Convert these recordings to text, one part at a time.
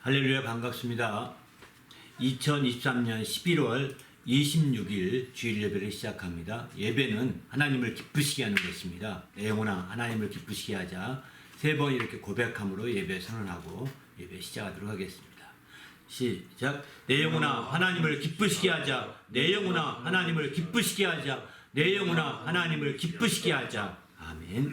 할렐루야, 반갑습니다. 2023년 11월 26일 주일 예배를 시작합니다. 예배는 하나님을 기쁘시게 하는 것입니다. 내 영혼아 하나님을 기쁘시게 하자. 3번 이렇게 고백함으로 예배 선언하고 예배 시작하도록 하겠습니다. 시작. 내 영혼아 하나님을 기쁘시게 하자. 내 영혼아 하나님을 기쁘시게 하자. 내 영혼아 하나님을 기쁘시게 하자. 아멘.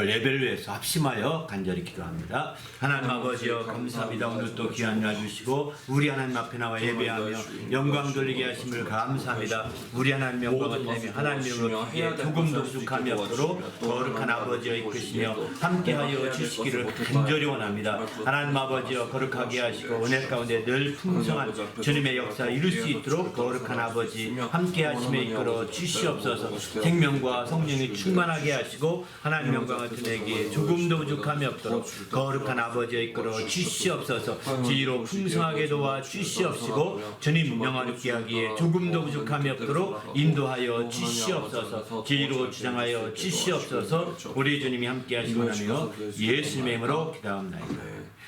오늘 예배를 위해서 합심하여 간절히 기도합니다. 하나님 아버지여 감사합니다. 오늘 또 귀한 날 주시고 우리 하나님 앞에 나와 예배하며 영광 돌리게 하심을 감사합니다. 우리 하나님 영광을 내며 하나님 이름으로 조금도 부족함이 없도록 거룩한 아버지여 이끄시며 함께하여 주시기를 간절히 원합니다. 하나님 아버지여 거룩하게 하시고 은혜 가운데 늘 풍성한 주님의 역사 이룰 수 있도록 거룩한 아버지 함께 하심에 이끌어 주시옵소서. 생명과 성령이 충만하게 하시고 하나님 영광을 드리기에 조금도 부족함이 없도록 거룩한 아버지여 이끌어 주시옵소서. 지혜로 풍성하게 도와 주시옵시고 주님 명하롭게 하기에 조금도 부족함이 없도록 인도하여 주시옵소서. 지혜로 주장하여 주시옵소서. 우리 주님이 함께 하시고 나며 예수님의 이름으로 기도합니다.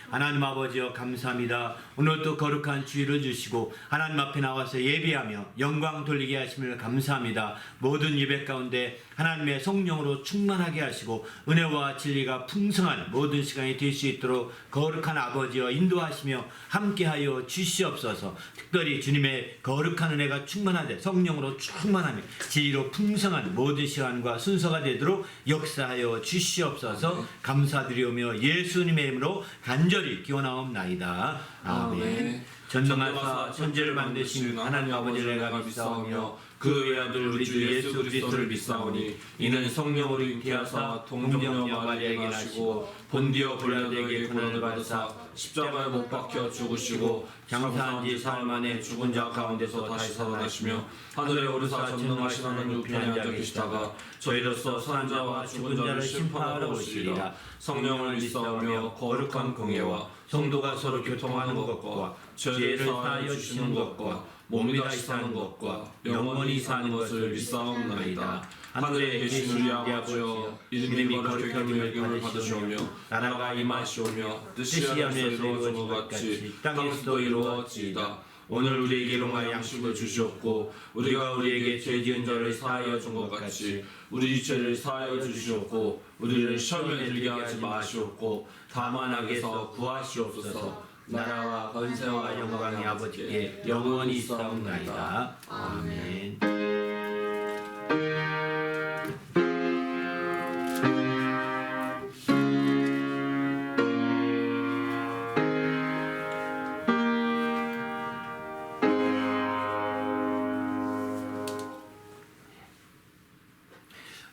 하나님 아버지여 감사합니다. 오늘도 거룩한 주일을 주시고 하나님 앞에 나와서 예배하며 영광 돌리게 하심을 감사합니다. 모든 예배 가운데 하나님의 성령으로 충만하게 하시고 은혜와 진리가 풍성한 모든 시간이 될 수 있도록 거룩한 아버지여 인도하시며 함께하여 주시옵소서. 특별히 주님의 거룩한 은혜가 충만하되 성령으로 충만하며 지혜로 풍성한 모든 시간과 순서가 되도록 역사하여 주시옵소서. 감사드리오며 예수님의 이름으로 간절히 기원하옵나이다. 아멘. 전능하사 천지를 만드신 하나님 아버지를 내가 믿사오며 그 외아들 우리 주 예수 그리스도를 믿사오니 이는 성령으로 잉태하사 동정녀 마리아에게 나시고 본디오 빌라도에게 고난을 받으사 십자가에 못 박혀 죽으시고 장사한 지 사흘 만에 죽은 자 가운데서 다시 살아나시며 하늘에 오르사 전능하신 하나님 우편에 앉아 계시다가 저희로서 선한 자와 죽은 자를 심판하러 오시리라. 성령을 믿사오며 거룩한 공예와 성도가 서로 교통하는 것과 죄를 사하여 주시는 것과 몸이 다시 사는 것과 영원히 사는 것을 믿사옵나이다. 하늘에 계신 우리 아버지여, 이름이 거룩하게 여김을 받으시오며 나라가 임하시오며 뜻이 하늘에서 이루어진 것 같이 땅에서도 이루어지이다. 오늘 우리에게 일용할 양식을 주시옵고 우리가 우리에게 죄 지은 자를 사하여 준 것 같이 우리 죄를 사하여 주시옵고 우리를 시험에 들게 하지 마시옵고 다만 악에서 구하시옵소서. 나라와 권세와 영광이 아버지께 영원히 있사옵나이다. 아멘.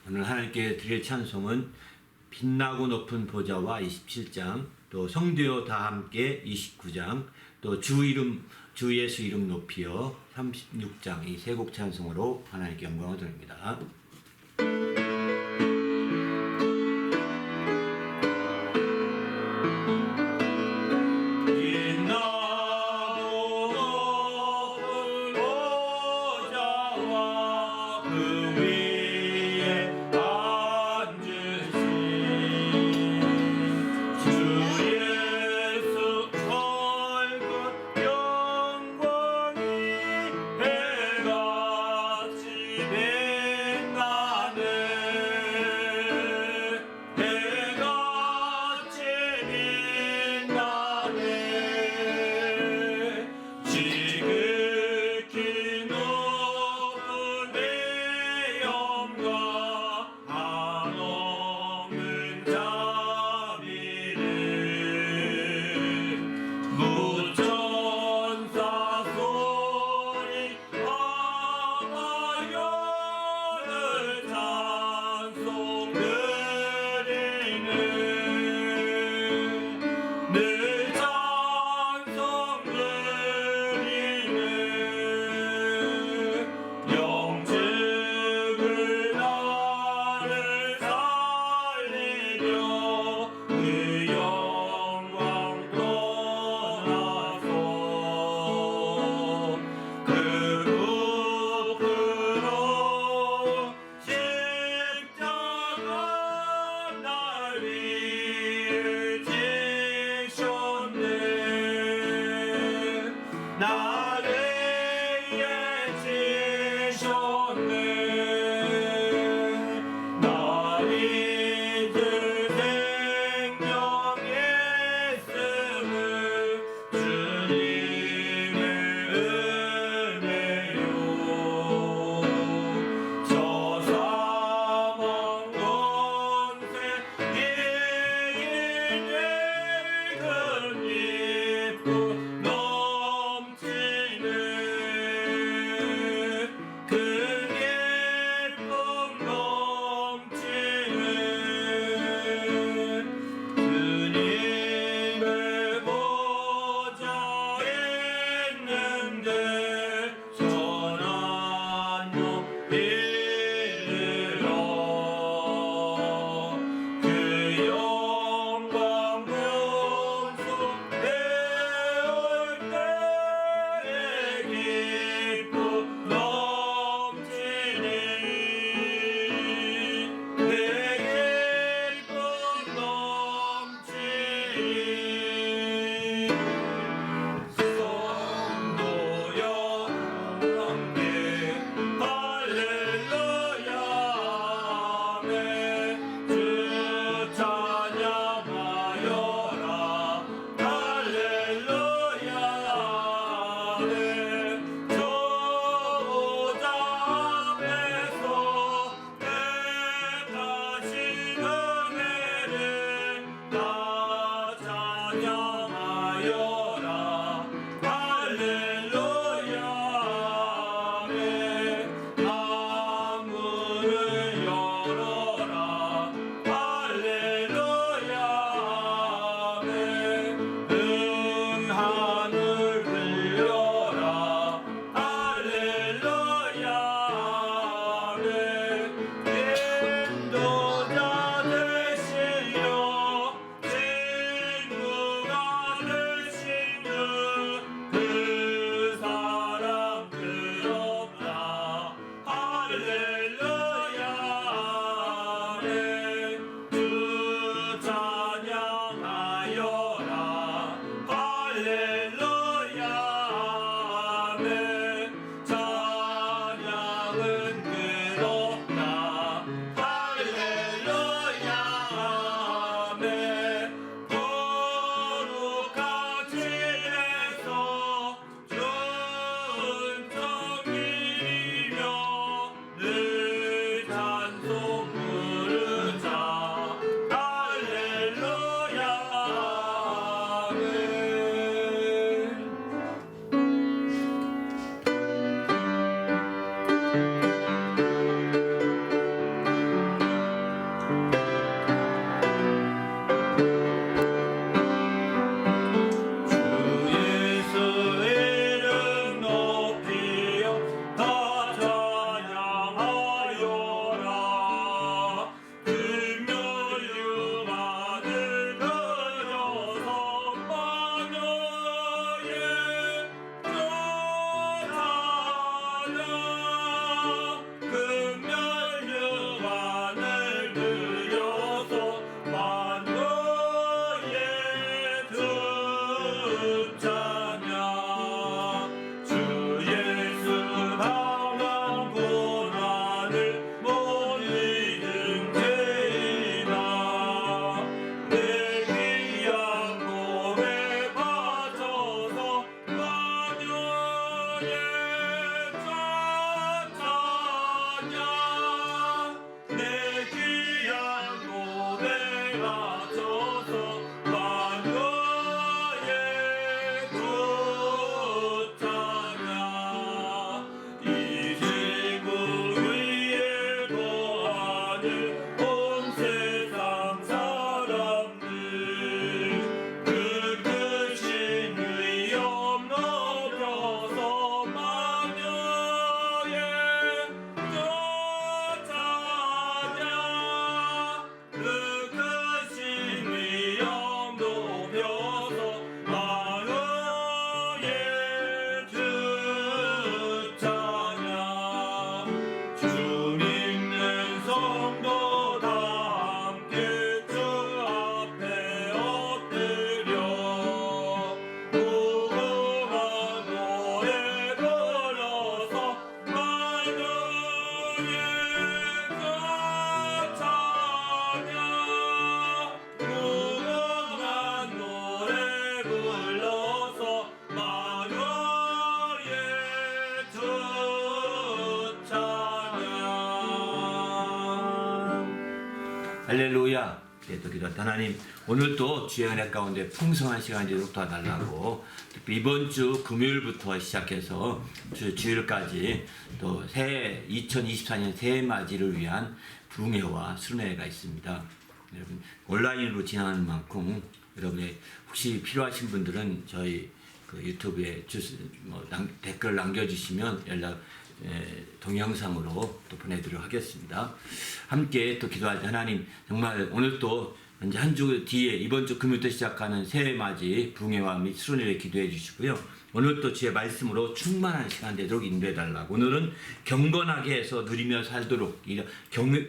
오늘 하나님께 드릴 찬송은 빛나고 높은 보좌와 27장, 또 성도여 다 함께 29장, 또 주 예수 이름 높이여 36장, 이 세 곡 찬송으로 하나님께 영광을 드립니다. 해같이 빛나 할렐루야 아멘 찬양은 끝없다 할렐루야 아멘 거룩한 집에서 준정이며 늘 찬송 부르자 할렐루야 아멘 주 예수 이름 높이어 다 찬양하여라 금요유만을 그려서 마녀의 찬양 금요유만을 그려서 마녀의 찬양 주 예수 강한 고난을 못 이긴 죄인아 내 귀한 몸에 바쳐서 마녀의 찬양 내 귀한 몸에 바쳐서 마녀의 그 찬양 이 지구 위에 거하는 온 세상 사람들 그 크신 위엄 넘겨서 마녀의 그 찬양 그 크신 위엄 높여서 마녀의 주 찬양 주 믿는 성도 다 함께 주 앞에 엎드려 무궁한 노래 불러서 마녀의 그 찬양 무궁한 노래 불러서 마녀의 주 찬양 할렐루야. 네, 또 기도할 때 하나님 오늘 또 주의 은혜 가운데 풍성한 시간 되도록 도와달라고 특히 이번 주 금요일부터 시작해서 주일까지 또 새해 2024년 새해 맞이를 위한 부흥회와 수련회가 있습니다. 여러분 온라인으로 진행하는 만큼 여러분의 혹시 필요하신 분들은 저희 그 유튜브에 댓글 남겨주시면 동영상으로 또 보내드리도록 하겠습니다. 함께 또 기도할 때 하나님 정말 오늘 또 이제 한 주 뒤에 이번 주 금요일부터 시작하는 새해 맞이 부흥회와 및 수련회를 기도해 주시고요. 오늘 또 주의 말씀으로 충만한 시간 되도록 인도해 달라고. 오늘은 경건하게 해서 누리며 살도록,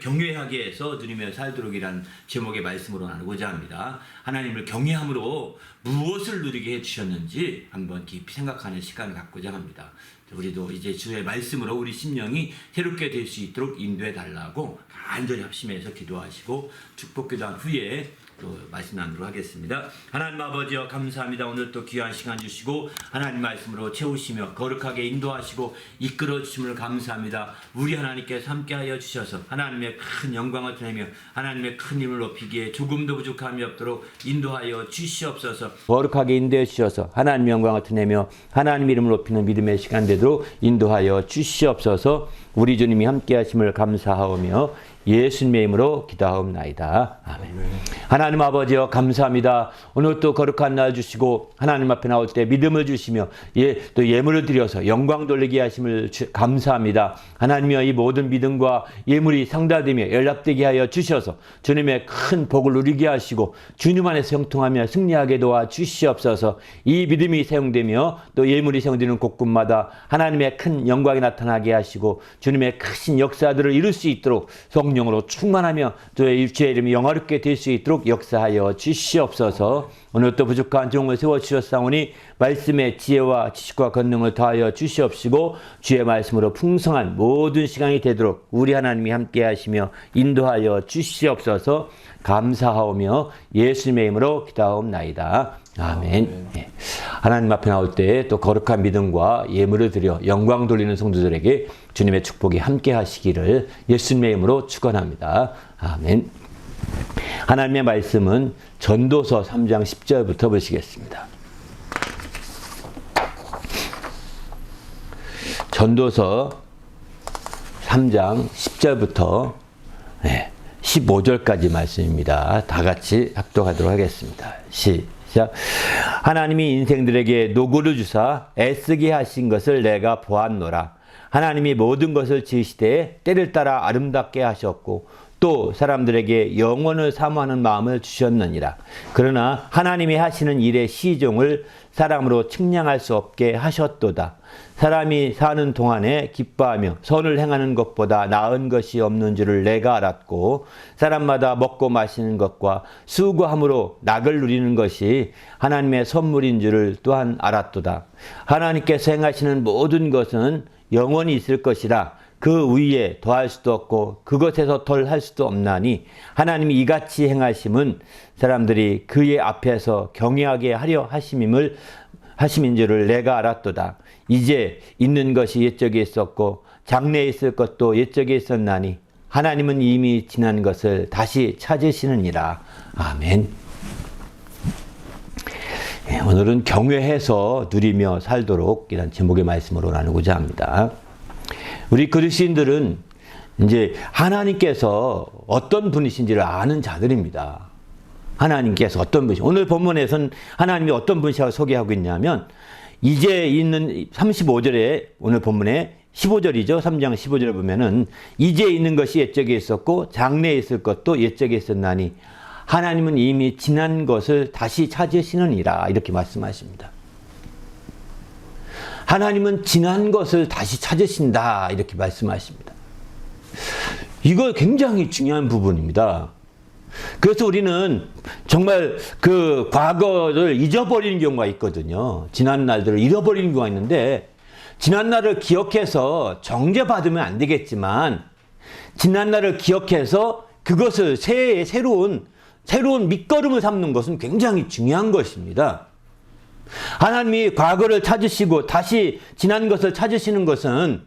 경외하게 해서 누리며 살도록이라는 제목의 말씀으로 나누고자 합니다. 하나님을 경외함으로 무엇을 누리게 해주셨는지 한번 깊이 생각하는 시간을 갖고자 합니다. 우리도 이제 주의 말씀으로 우리 심령이 새롭게 될 수 있도록 인도해 달라고 간절히 합심해서 기도하시고 축복 기도한 후에 또 말씀 나누도록 하겠습니다. 하나님 아버지여 감사합니다. 오늘 또 귀한 시간 주시고 하나님 말씀으로 채우시며 거룩하게 인도하시고 이끌어 주심을 감사합니다. 우리 하나님께서 함께하여 주셔서 하나님의 큰 영광을 드리며 하나님의 큰 힘을 높이기에 조금도 부족함이 없도록 인도하여 주시옵소서. 거룩하게 인도해 주셔서 하나님의 영광을 드리며 하나님 이름을 높이는 믿음의 시간 되도록 인도하여 주시옵소서. 우리 주님이 함께하심을 감사하오며 예수님의 이름으로 기도하옵나이다. 아멘. 하나님 아버지여 감사합니다. 오늘 또 거룩한 날 주시고 하나님 앞에 나올 때 믿음을 주시며 또 예물을 드려서 영광 돌리게 하심을 감사합니다. 하나님이여 이 모든 믿음과 예물이 상달되며 연락되게 하여 주셔서 주님의 큰 복을 누리게 하시고 주님 안에서 형통하며 승리하게 도와 주시옵소서. 이 믿음이 사용되며 또 예물이 사용되는 곳곳마다 하나님의 큰 영광이 나타나게 하시고 주님의 크신 역사들을 이룰 수 있도록 성도 성령으로 충만하며 저의 주의 이름이 영화롭게 될 수 있도록 역사하여 주시옵소서. 오늘 또 부족한 종을 세워주셨사오니 말씀의 지혜와 지식과 권능을 더하여 주시옵시고 주의 말씀으로 풍성한 모든 시간이 되도록 우리 하나님이 함께 하시며 인도하여 주시옵소서. 감사하오며 예수님의 이름으로 기도하옵나이다. 아멘. 예. 하나님 앞에 나올 때 또 거룩한 믿음과 예물을 드려 영광 돌리는 성도들에게 주님의 축복이 함께 하시기를 예수님의 이름으로 축원합니다. 아멘. 하나님의 말씀은 전도서 3장 10절부터 보시겠습니다. 전도서 3장 10절부터 15절까지 말씀입니다. 다 같이 합독하도록 하겠습니다. 시작. 하나님이 인생들에게 노고를 주사 애쓰게 하신 것을 내가 보았노라. 하나님이 모든 것을 지으시되 때를 따라 아름답게 하셨고 또 사람들에게 영원을 사모하는 마음을 주셨느니라. 그러나 하나님이 하시는 일의 시종을 사람으로 측량할 수 없게 하셨도다. 사람이 사는 동안에 기뻐하며 선을 행하는 것보다 나은 것이 없는 줄을 내가 알았고 사람마다 먹고 마시는 것과 수고함으로 낙을 누리는 것이 하나님의 선물인 줄을 또한 알았도다. 하나님께서 행하시는 모든 것은 영원히 있을 것이라 그 위에 더할 수도 없고 그것에서 덜 할 수도 없나니 하나님이 이같이 행하심은 사람들이 그의 앞에서 경외하게 하려 하심인 줄을 내가 알았도다. 이제 있는 것이 옛적에 있었고 장래에 있을 것도 옛적에 있었나니 하나님은 이미 지난 것을 다시 찾으시느니라. 아멘. 오늘은 경외해서 누리며 살도록 이런 제목의 말씀으로 나누고자 합니다. 우리 그리스도인들은 이제 하나님께서 어떤 분이신지를 아는 자들입니다. 하나님께서 어떤 분이신지. 오늘 본문에서는 하나님이 어떤 분이라고 소개하고 있냐면 이제 있는 35절에 오늘 본문에 15절이죠. 3장 15절에 보면은 이제 있는 것이 옛적에 있었고 장래에 있을 것도 옛적에 있었나니 하나님은 이미 지난 것을 다시 찾으시느니라 이렇게 말씀하십니다. 하나님은 지난 것을 다시 찾으신다 이렇게 말씀하십니다. 이거 굉장히 중요한 부분입니다. 그래서 우리는 정말 그 과거를 잊어버리는 경우가 있거든요. 지난 날들을 잃어버리는 경우가 있는데 지난 날을 기억해서 정죄받으면 안 되겠지만 지난 날을 기억해서 그것을 새해의 새로운 밑거름을 삼는 것은 굉장히 중요한 것입니다. 하나님이 과거를 찾으시고 다시 지난 것을 찾으시는 것은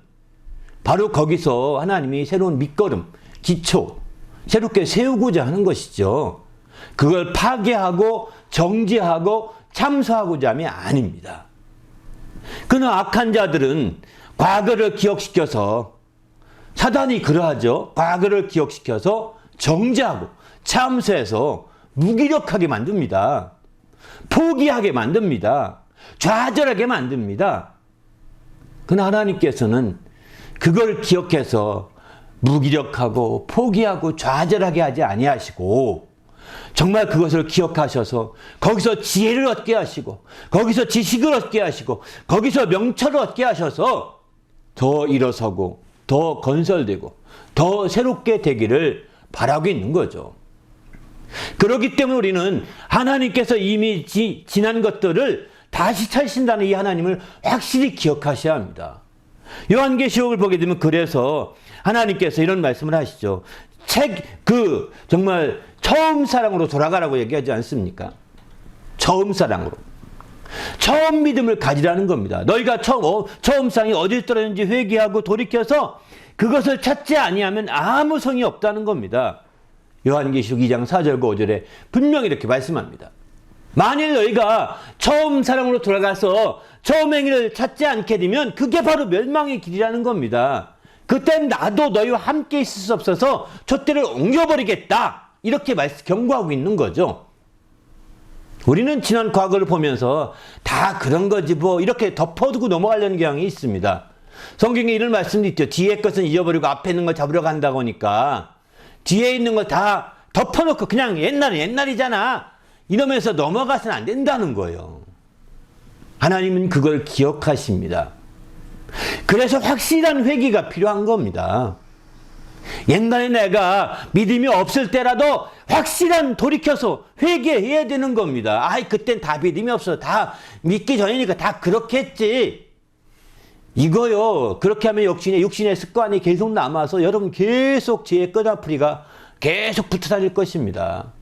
바로 거기서 하나님이 새로운 밑거름, 기초, 새롭게 세우고자 하는 것이죠. 그걸 파괴하고 정죄하고 참소하고자 함이 아닙니다. 그러나 악한 자들은 과거를 기억시켜서 사단이 그러하죠. 과거를 기억시켜서 정죄하고 참소해서 무기력하게 만듭니다. 포기하게 만듭니다. 좌절하게 만듭니다. 그러나 하나님께서는 그걸 기억해서 무기력하고 포기하고 좌절하게 하지 아니하시고 정말 그것을 기억하셔서 거기서 지혜를 얻게 하시고 거기서 지식을 얻게 하시고 거기서 명철을 얻게 하셔서 더 일어서고 더 건설되고 더 새롭게 되기를 바라고 있는 거죠. 그렇기 때문에 우리는 하나님께서 이미 지난 것들을 다시 찾으신다는 이 하나님을 확실히 기억하셔야 합니다. 요한계시록을 보게 되면 그래서 하나님께서 이런 말씀을 하시죠. 정말 처음 사랑으로 돌아가라고 얘기하지 않습니까? 처음 사랑으로. 처음 믿음을 가지라는 겁니다. 너희가 처음 사랑이 어딜 떨어졌는지 회개하고 돌이켜서 그것을 찾지 아니하면 아무 성이 없다는 겁니다. 요한계시록 2장 4절과 5절에 분명히 이렇게 말씀합니다. 만일 너희가 처음 사랑으로 돌아가서 처음 행위를 찾지 않게 되면 그게 바로 멸망의 길이라는 겁니다. 그땐 나도 너희와 함께 있을 수 없어서 촛대를 옮겨버리겠다. 이렇게 경고하고 있는 거죠. 우리는 지난 과거를 보면서 다 그런 거지 뭐 이렇게 덮어두고 넘어가려는 경향이 있습니다. 성경에 이런 말씀도 있죠. 뒤에 것은 잊어버리고 앞에 있는 걸 잡으려 간다고 하니까 뒤에 있는 걸 다 덮어놓고 그냥 옛날이잖아 이러면서 넘어가서는 안 된다는 거예요. 하나님은 그걸 기억하십니다. 그래서 확실한 회개가 필요한 겁니다. 옛날에 내가 믿음이 없을 때라도 확실한 돌이켜서 회개해야 되는 겁니다. 아이, 그땐 다 믿음이 없어. 다 믿기 전이니까 다 그렇게 했지. 이거요. 그렇게 하면 육신의 습관이 계속 남아서 여러분 계속 죄의 끄다풀이가 계속 붙어 다닐 것입니다.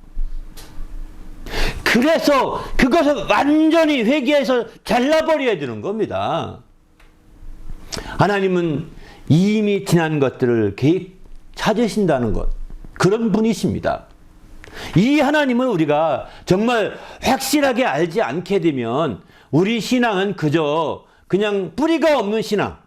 그래서 그것을 완전히 회개해서 잘라버려야 되는 겁니다. 하나님은 이미 지난 것들을 찾으신다는 것, 그런 분이십니다. 이 하나님을 우리가 정말 확실하게 알지 않게 되면 우리 신앙은 그냥 뿌리가 없는 신앙,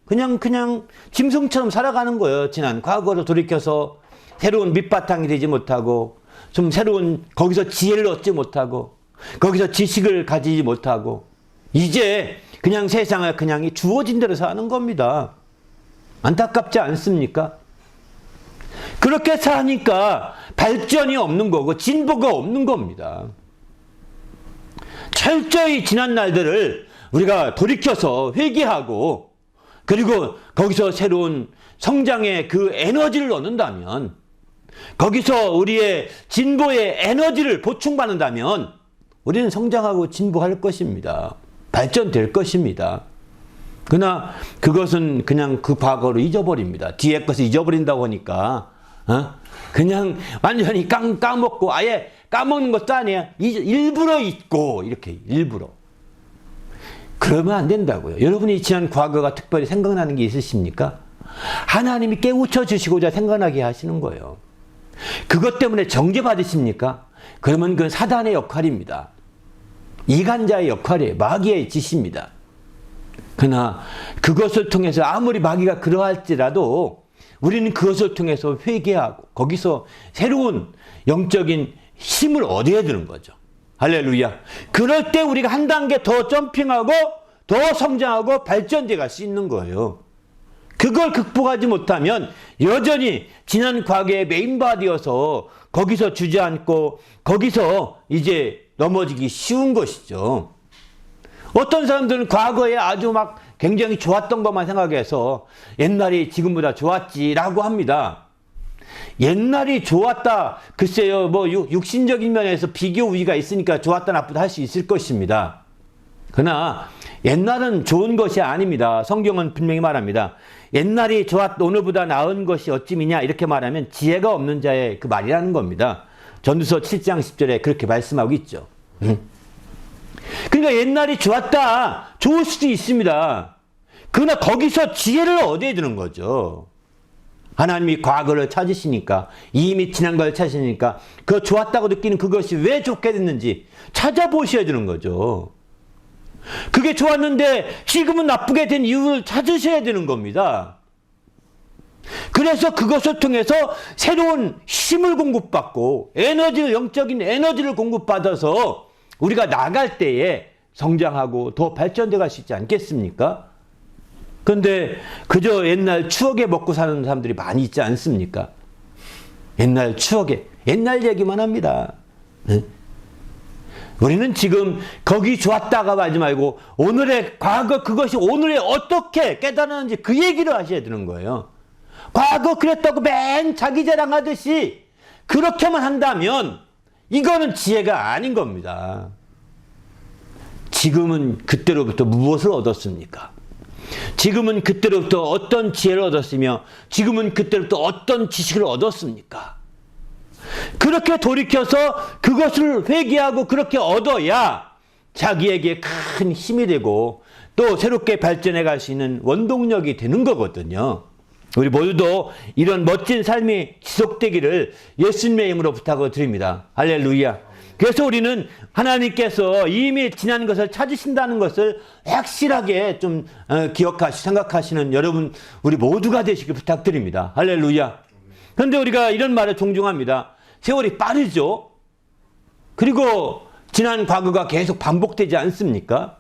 그냥 짐승처럼 살아가는 거예요. 지난 과거로 돌이켜서 새로운 밑바탕이 되지 못하고, 좀 새로운 거기서 지혜를 얻지 못하고, 거기서 지식을 가지지 못하고, 이제 그냥 세상을 그냥 주어진 대로 사는 겁니다. 안타깝지 않습니까? 그렇게 사니까 발전이 없는 거고 진보가 없는 겁니다. 철저히 지난 날들을 우리가 돌이켜서 회개하고, 그리고 거기서 새로운 성장의 그 에너지를 얻는다면, 거기서 우리의 진보의 에너지를 보충받는다면 우리는 성장하고 진보할 것입니다. 발전될 것입니다. 그러나 그것은 그냥 그 과거로 잊어버립니다. 뒤에 것을 잊어버린다고 하니까 그냥 완전히 까먹고, 아예 까먹는 것도 아니야. 일부러 잊고, 이렇게 일부러. 그러면 안 된다고요. 여러분이 지난 과거가 특별히 생각나는 게 있으십니까? 하나님이 깨우쳐 주시고자 생각나게 하시는 거예요. 그것 때문에 정죄받으십니까? 그러면 그건 사단의 역할입니다. 이간자의 역할이에요. 마귀의 짓입니다. 그러나 그것을 통해서 아무리 마귀가 그러할지라도 우리는 그것을 통해서 회개하고 거기서 새로운 영적인 힘을 얻어야 되는 거죠. 할렐루야. 그럴 때 우리가 한 단계 더 점핑하고 더 성장하고 발전돼 갈 수 있는 거예요. 그걸 극복하지 못하면 여전히 지난 과거의 메인바디여서 거기서 주저앉고 거기서 이제 넘어지기 쉬운 것이죠. 어떤 사람들은 과거에 아주 막 굉장히 좋았던 것만 생각해서 옛날이 지금보다 좋았지라고 합니다. 옛날이 좋았다, 글쎄요, 뭐 육신적인 면에서 비교 우위가 있으니까 좋았다 나쁘다 할 수 있을 것입니다. 그러나 옛날은 좋은 것이 아닙니다. 성경은 분명히 말합니다. 옛날이 오늘보다 나은 것이 어찌미냐, 이렇게 말하면 지혜가 없는 자의 그 말이라는 겁니다. 전도서 7장 10절에 그렇게 말씀하고 있죠. 그러니까 옛날이 좋았다, 좋을 수도 있습니다. 그러나 거기서 지혜를 얻어야 되는 거죠. 하나님이 과거를 찾으시니까, 이미 지난 걸 찾으시니까 그 좋았다고 느끼는 그것이 왜 좋게 됐는지 찾아보셔야 되는 거죠. 그게 좋았는데 지금은 나쁘게 된 이유를 찾으셔야 되는 겁니다. 그래서 그것을 통해서 새로운 힘을 공급받고 영적인 에너지를 공급받아서 우리가 나갈 때에 성장하고 더 발전돼 갈 수 있지 않겠습니까? 그런데 그저 옛날 추억에 먹고 사는 사람들이 많이 있지 않습니까? 옛날 추억에, 옛날 얘기만 합니다. 우리는 지금 거기 좋았다가 하지 말고 오늘의 과거, 그것이 오늘에 어떻게 깨달았는지 그 얘기를 하셔야 되는 거예요. 과거 그랬다고 맨 자기 자랑하듯이 그렇게만 한다면 이거는 지혜가 아닌 겁니다. 지금은 그때로부터 무엇을 얻었습니까? 지금은 그때로부터 어떤 지혜를 얻었으며 지금은 그때로부터 어떤 지식을 얻었습니까? 그렇게 돌이켜서 그것을 회개하고 그렇게 얻어야 자기에게 큰 힘이 되고 또 새롭게 발전해 갈 수 있는 원동력이 되는 거거든요. 우리 모두도 이런 멋진 삶이 지속되기를 예수님의 이름으로 부탁을 드립니다. 할렐루야. 그래서 우리는 하나님께서 이미 지난 것을 찾으신다는 것을 확실하게 좀 생각하시는 여러분, 우리 모두가 되시길 부탁드립니다. 할렐루야. 그런데 우리가 이런 말을 종종 합니다. 세월이 빠르죠. 그리고 지난 과거가 계속 반복되지 않습니까?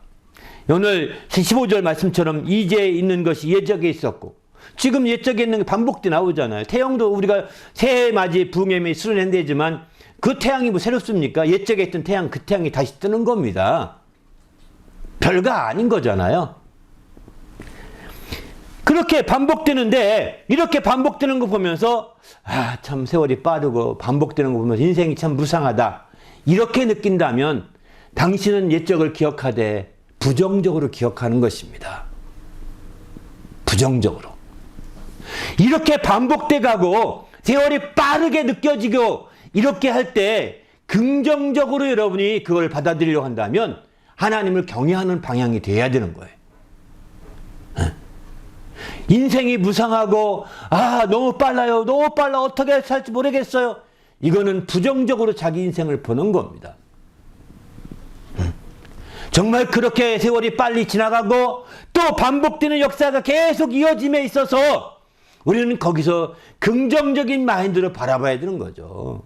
오늘 15절 말씀처럼 이제 있는 것이 옛적에 있었고 지금 옛적에 있는 게 반복돼 나오잖아요. 태양도 우리가 새해 맞이 부흥회에 수련한대지만 그 태양이 뭐 새롭습니까? 옛적에 있던 태양, 그 태양이 다시 뜨는 겁니다. 별거 아닌 거잖아요. 그렇게 반복되는데 이렇게 반복되는 거 보면서 아, 참 세월이 빠르고 반복되는 거 보면서 인생이 참 무상하다. 이렇게 느낀다면 당신은 옛적을 기억하되 부정적으로 기억하는 것입니다. 부정적으로. 이렇게 반복돼 가고 세월이 빠르게 느껴지고 이렇게 할 때 긍정적으로 여러분이 그걸 받아들이려고 한다면 하나님을 경외하는 방향이 돼야 되는 거예요. 인생이 무상하고 아 너무 빨라요. 너무 빨라. 어떻게 살지 모르겠어요. 이거는 부정적으로 자기 인생을 보는 겁니다. 정말 그렇게 세월이 빨리 지나가고 또 반복되는 역사가 계속 이어짐에 있어서 우리는 거기서 긍정적인 마인드로 바라봐야 되는 거죠.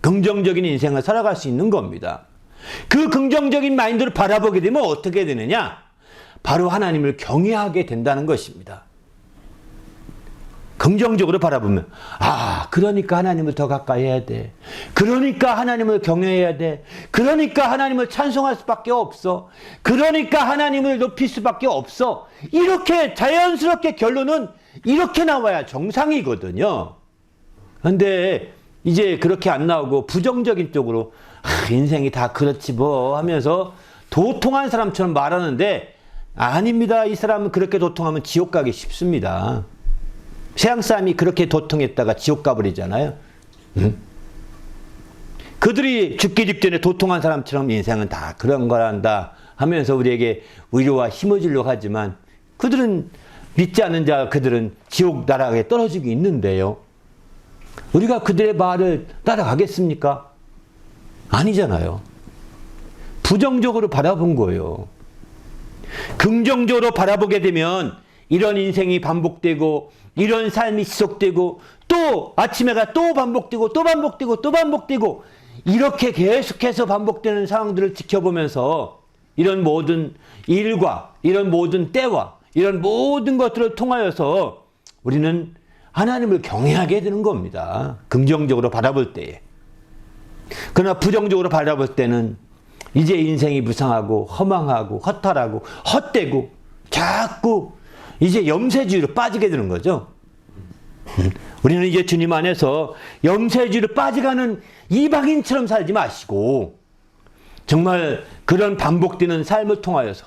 긍정적인 인생을 살아갈 수 있는 겁니다. 그 긍정적인 마인드로 바라보게 되면 어떻게 되느냐? 바로 하나님을 경외하게 된다는 것입니다. 긍정적으로 바라보면 아 그러니까 하나님을 더 가까이 해야 돼. 그러니까 하나님을 경외해야 돼. 그러니까 하나님을 찬송할 수밖에 없어. 그러니까 하나님을 높일 수밖에 없어. 이렇게 자연스럽게 결론은 이렇게 나와야 정상이거든요. 그런데 이제 그렇게 안 나오고 부정적인 쪽으로 아, 인생이 다 그렇지 뭐 하면서 도통한 사람처럼 말하는데 아닙니다. 이 사람은 그렇게 도통하면 지옥 가기 쉽습니다. 세상 사람이 그렇게 도통했다가 지옥 가버리잖아요. 응? 그들이 죽기 직전에 도통한 사람처럼 인생은 다 그런 거란다 하면서 우리에게 위로와 힘을 주려고 하지만 그들은 믿지 않는 자 그들은 지옥 나라에 떨어지고 있는데요. 우리가 그들의 말을 따라가겠습니까? 아니잖아요. 부정적으로 바라본 거예요. 긍정적으로 바라보게 되면 이런 인생이 반복되고 이런 삶이 지속되고 또 아침에가 또 반복되고 또 반복되고 또 반복되고 이렇게 계속해서 반복되는 상황들을 지켜보면서 이런 모든 일과 이런 모든 때와 이런 모든 것들을 통하여서 우리는 하나님을 경외하게 되는 겁니다. 긍정적으로 바라볼 때에. 그러나 부정적으로 바라볼 때는 이제 인생이 무상하고 허망하고 허탈하고 헛되고 자꾸 이제 염세주의로 빠지게 되는 거죠. 우리는 이제 주님 안에서 염세주의로 빠져가는 이방인처럼 살지 마시고 정말 그런 반복되는 삶을 통하여서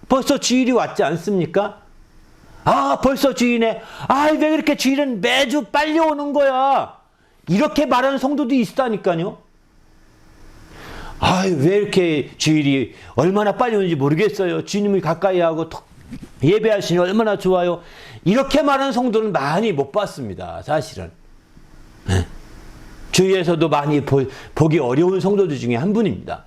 벌써 주일이 왔지 않습니까? 아 벌써 주일이네. 아 왜 이렇게 주일은 매주 빨리 오는 거야. 이렇게 말하는 성도도 있다니까요. 아 왜 이렇게 주일이 얼마나 빨리 오는지 모르겠어요. 주님을 가까이 하고 예배하시니 얼마나 좋아요. 이렇게 말하는 성도는 많이 못 봤습니다. 사실은. 주위에서도 많이 보기 어려운 성도들 중에 한 분입니다.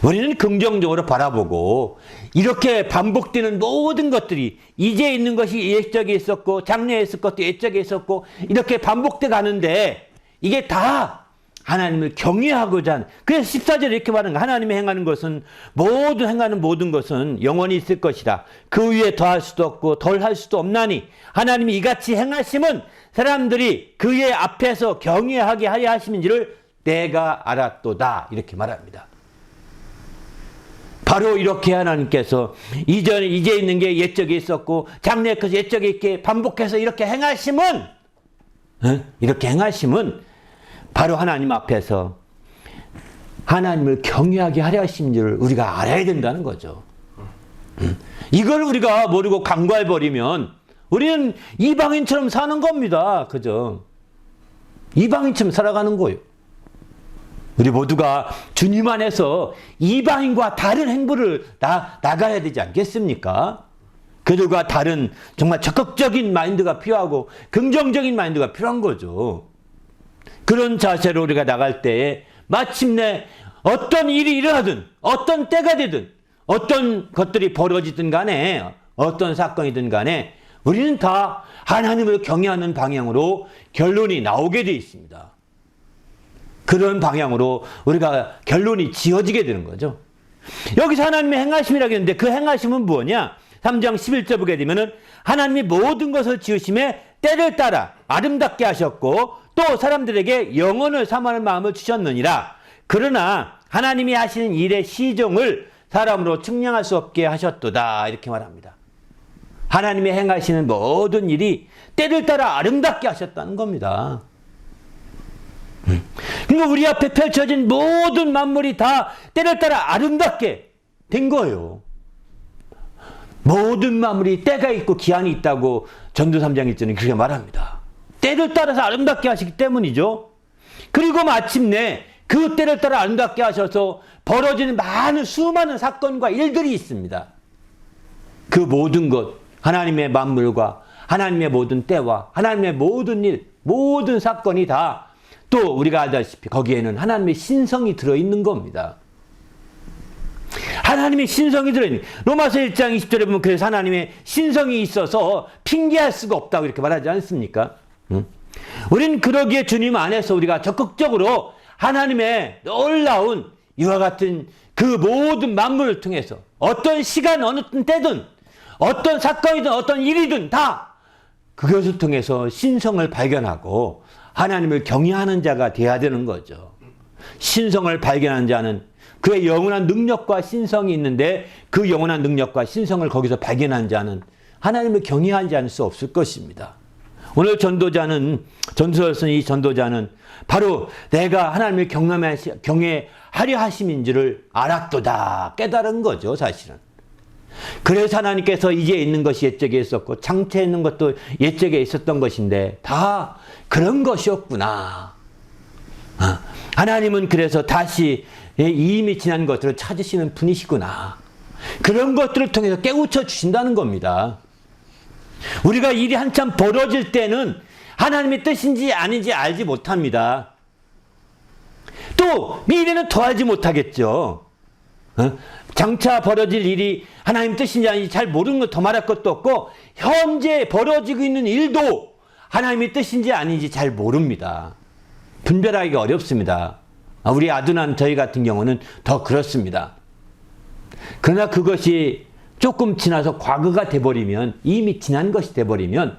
우리는 긍정적으로 바라보고 이렇게 반복되는 모든 것들이 이제 있는 것이 옛적에 있었고 장래에 있을 것도 옛적에 있었고 이렇게 반복돼 가는데 이게 다 하나님을 경외하고자 하는 그래서 14절에 이렇게 말하는 거예요. 하나님이 행하는 것은 행하는 모든 것은 영원히 있을 것이다. 그 위에 더할 수도 없고 덜할 수도 없나니 하나님이 이같이 행하심은 사람들이 그의 앞에서 경외하게 하려 하심인지를 내가 알았도다. 이렇게 말합니다. 바로 이렇게 하나님께서 이제 있는 게 옛적에 있었고 장래에 것이 옛적에 있게 반복해서 이렇게 행하심은 바로 하나님 앞에서 하나님을 경외하게 하려 하신 줄 우리가 알아야 된다는 거죠. 이걸 우리가 모르고 간과해버리면 우리는 이방인처럼 사는 겁니다. 그죠? 이방인처럼 살아가는 거예요. 우리 모두가 주님 안에서 이방인과 다른 행보를 나가야 되지 않겠습니까? 그들과 다른 정말 적극적인 마인드가 필요하고 긍정적인 마인드가 필요한 거죠. 그런 자세로 우리가 나갈 때에 마침내 어떤 일이 일어나든 어떤 때가 되든 어떤 것들이 벌어지든 간에 어떤 사건이든 간에 우리는 다 하나님을 경외하는 방향으로 결론이 나오게 되어 있습니다. 그런 방향으로 우리가 결론이 지어지게 되는 거죠. 여기서 하나님의 행하심이라고 했는데 그 행하심은 뭐냐? 3장 11절 보게 되면은 하나님이 모든 것을 지으심에 때를 따라 아름답게 하셨고 또 사람들에게 영혼을 사모하는 마음을 주셨느니라. 그러나 하나님이 하시는 일의 시종을 사람으로 측량할 수 없게 하셨도다. 이렇게 말합니다. 하나님이 행하시는 모든 일이 때를 따라 아름답게 하셨다는 겁니다. 그러니까 우리 앞에 펼쳐진 모든 만물이 다 때를 따라 아름답게 된 거예요. 모든 만물이 때가 있고 기한이 있다고 전도 3장 1절은 그렇게 말합니다. 때를 따라서 아름답게 하시기 때문이죠. 그리고 마침내 그 때를 따라 아름답게 하셔서 벌어지는 많은 수많은 사건과 일들이 있습니다. 그 모든 것, 하나님의 만물과 하나님의 모든 때와 하나님의 모든 일, 모든 사건이 다 또 우리가 알다시피 거기에는 하나님의 신성이 들어있는 겁니다. 하나님의 신성이 들어있는, 로마서 1장 20절에 보면 그래서 하나님의 신성이 있어서 핑계할 수가 없다고 이렇게 말하지 않습니까? 우리는 그러기에 주님 안에서 우리가 적극적으로 하나님의 놀라운 이와 같은 그 모든 만물을 통해서 어떤 시간 어느 때든 어떤 사건이든 어떤 일이든 다 그것을 통해서 신성을 발견하고 하나님을 경외하는 자가 돼야 되는 거죠. 신성을 발견한 자는 그의 영원한 능력과 신성이 있는데 그 영원한 능력과 신성을 거기서 발견한 자는 하나님을 경외하지 않을 수 없을 것입니다. 오늘 전도서를 쓴 이 전도자는 바로 내가 하나님을 경외하려 하심인지를 알았도다 깨달은 거죠, 사실은. 그래서 하나님께서 이제 있는 것이 옛적에 있었고 장차에 있는 것도 옛적에 있었던 것인데 다 그런 것이었구나. 하나님은 그래서 다시 이미 지난 것들을 찾으시는 분이시구나. 그런 것들을 통해서 깨우쳐 주신다는 겁니다. 우리가 일이 한참 벌어질 때는 하나님의 뜻인지 아닌지 알지 못합니다. 또 미래는 더 알지 못하겠죠. 장차 벌어질 일이 하나님 뜻인지 아닌지 잘 모르는 것 더 말할 것도 없고 현재 벌어지고 있는 일도 하나님의 뜻인지 아닌지 잘 모릅니다. 분별하기가 어렵습니다. 우리 아둔한 저희 같은 경우는 더 그렇습니다. 그러나 그것이 조금 지나서 과거가 돼버리면, 이미 지난 것이 돼버리면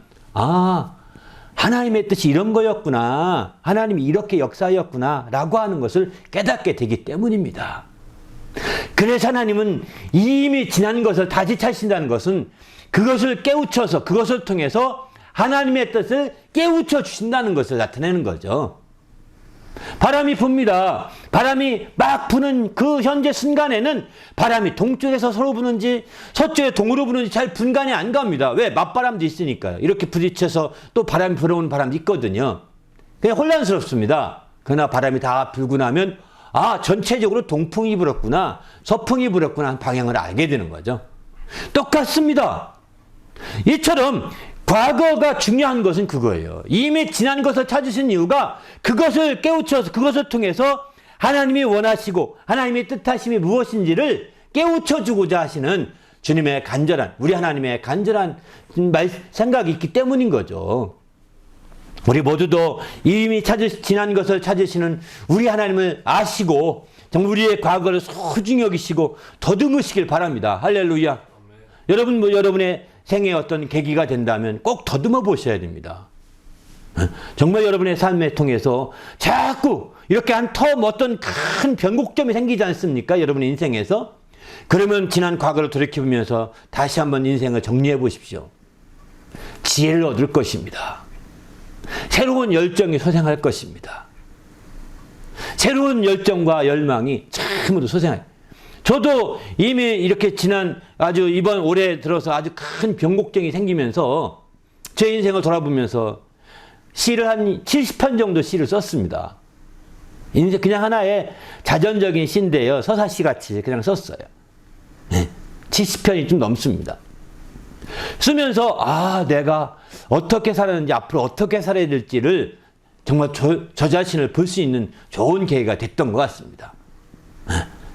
하나님의 뜻이 이런 거였구나, 하나님이 이렇게 역사였구나 라고 하는 것을 깨닫게 되기 때문입니다. 그래서 하나님은 이미 지난 것을 다시 찾으신다는 것은 그것을 깨우쳐서 그것을 통해서 하나님의 뜻을 깨우쳐 주신다는 것을 나타내는 거죠. 바람이 붑니다. 바람이 막 부는 그 현재 순간에는 바람이 동쪽에서 서로 부는지 서쪽에 동으로 부는지 잘 분간이 안 갑니다. 왜? 맞바람도 있으니까요. 이렇게 부딪혀서 또 바람이 불어오는 바람도 있거든요. 그냥 혼란스럽습니다. 그러나 바람이 다 불고 나면 전체적으로 동풍이 불었구나, 서풍이 불었구나 하는 방향을 알게 되는 거죠. 똑같습니다. 이처럼 과거가 중요한 것은 그거예요. 이미 지난 것을 찾으신 이유가 그것을 깨우쳐서 그것을 통해서 하나님이 원하시고 하나님의 뜻하심이 무엇인지를 깨우쳐주고자 하시는 주님의 간절한, 우리 하나님의 간절한 생각이 있기 때문인 거죠. 우리 모두도 이미 지난 것을 찾으시는 우리 하나님을 아시고 정말 우리의 과거를 소중히 여기시고 더듬으시길 바랍니다. 할렐루야. 아멘. 여러분의 생애 어떤 계기가 된다면 꼭 더듬어 보셔야 됩니다. 정말 여러분의 삶에 통해서 자꾸 이렇게 한 텀 어떤 큰 변곡점이 생기지 않습니까? 여러분의 인생에서. 그러면 지난 과거를 돌이켜보면서 다시 한번 인생을 정리해 보십시오. 지혜를 얻을 것입니다. 새로운 열정이 솟아날 것입니다. 새로운 열정과 열망이 참으로 솟아나요. 저도 이미 이렇게 지난 이번 올해 들어서 아주 큰 변곡점이 생기면서 제 인생을 돌아보면서 시를 한 70편 정도 시를 썼습니다. 인생 그냥 하나의 자전적인 시인데요. 서사시 같이 그냥 썼어요. 70편이 좀 넘습니다. 쓰면서 내가 어떻게 살았는지 앞으로 어떻게 살아야 될지를 정말 저 자신을 볼 수 있는 좋은 계기가 됐던 것 같습니다.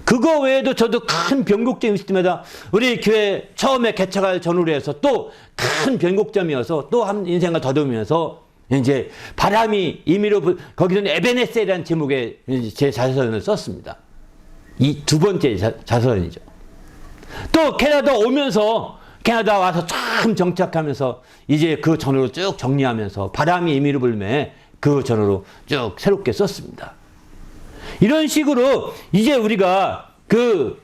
그거 외에도 저도 큰 변곡점이 있을 때마다 우리 교회 처음에 개척할 전후로 해서 또 큰 변곡점이어서 또 한 인생을 더듬으면서 이제 바람이 임의로 거기서는 에베네셀이라는 제목의 제 자서전을 썼습니다. 이 두 번째 자서전이죠. 또 캐나다 오면서 캐나다 와서 참 정착하면서 이제 그 전후로 쭉 정리하면서 바람이 임의로 불매 그 전후로 쭉 새롭게 썼습니다. 이런 식으로 이제 우리가 그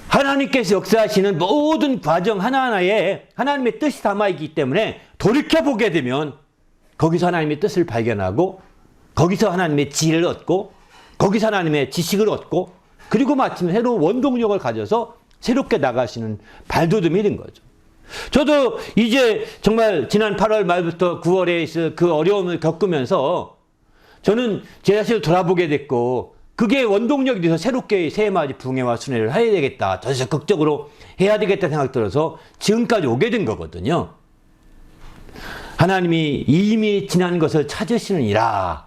하나님께서 역사하시는 모든 과정 하나하나에 하나님의 뜻이 담아있기 때문에 돌이켜보게 되면 거기서 하나님의 뜻을 발견하고 거기서 하나님의 지혜를 얻고 거기서 하나님의 지식을 얻고 그리고 마침 새로운 원동력을 가져서 새롭게 나가시는 발돋움이 된 거죠. 저도 이제 정말 지난 8월 말부터 9월에 그 어려움을 겪으면서 저는 제 자신을 돌아보게 됐고 그게 원동력이 돼서 새롭게 새해맞이 붕해와 순회를 해야 되겠다. 더 적극적으로 해야 되겠다 생각 들어서 지금까지 오게 된 거거든요. 하나님이 이미 지난 것을 찾으시느니라.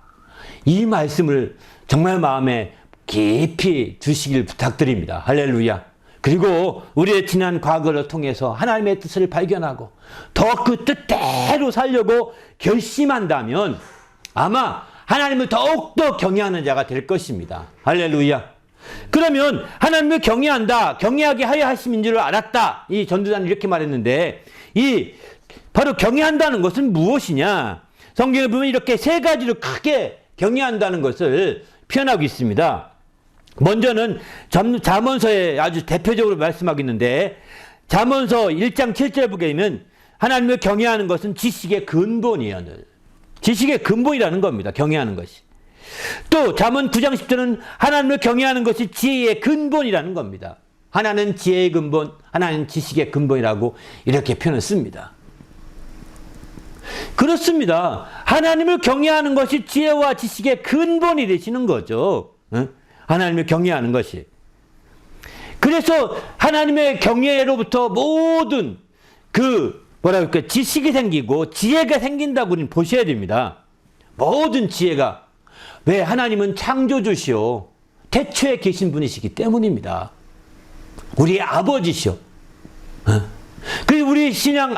이 말씀을 정말 마음에 깊이 주시길 부탁드립니다. 할렐루야. 그리고 우리의 지난 과거를 통해서 하나님의 뜻을 발견하고 더 그 뜻대로 살려고 결심한다면 아마 하나님을 더욱더 경외하는 자가 될 것입니다. 할렐루야. 그러면 하나님을 경외한다, 경외하게 하여 하심인 줄 알았다. 이 전도자는 이렇게 말했는데 이 바로 경외한다는 것은 무엇이냐? 성경에 보면 이렇게 세 가지로 크게 경외한다는 것을 표현하고 있습니다. 먼저는 잠언서에 아주 대표적으로 말씀하고 있는데 잠언서 1장 7절에 보게 되면 하나님을 경외하는 것은 지식의 근본이에요. 지식의 근본이라는 겁니다. 경외하는 것이. 또 잠언 9장 10절은 하나님을 경외하는 것이 지혜의 근본이라는 겁니다. 하나는 지혜의 근본, 하나는 지식의 근본이라고 이렇게 표현을 씁니다. 그렇습니다. 하나님을 경외하는 것이 지혜와 지식의 근본이 되시는 거죠. 하나님을 경외하는 것이. 그래서 하나님의 경외로부터 모든 지식이 생기고 지혜가 생긴다고 우리는 보셔야 됩니다. 모든 지혜가. 왜? 하나님은 창조주시오. 태초에 계신 분이시기 때문입니다. 우리의 아버지시오. 그리고 우리 신앙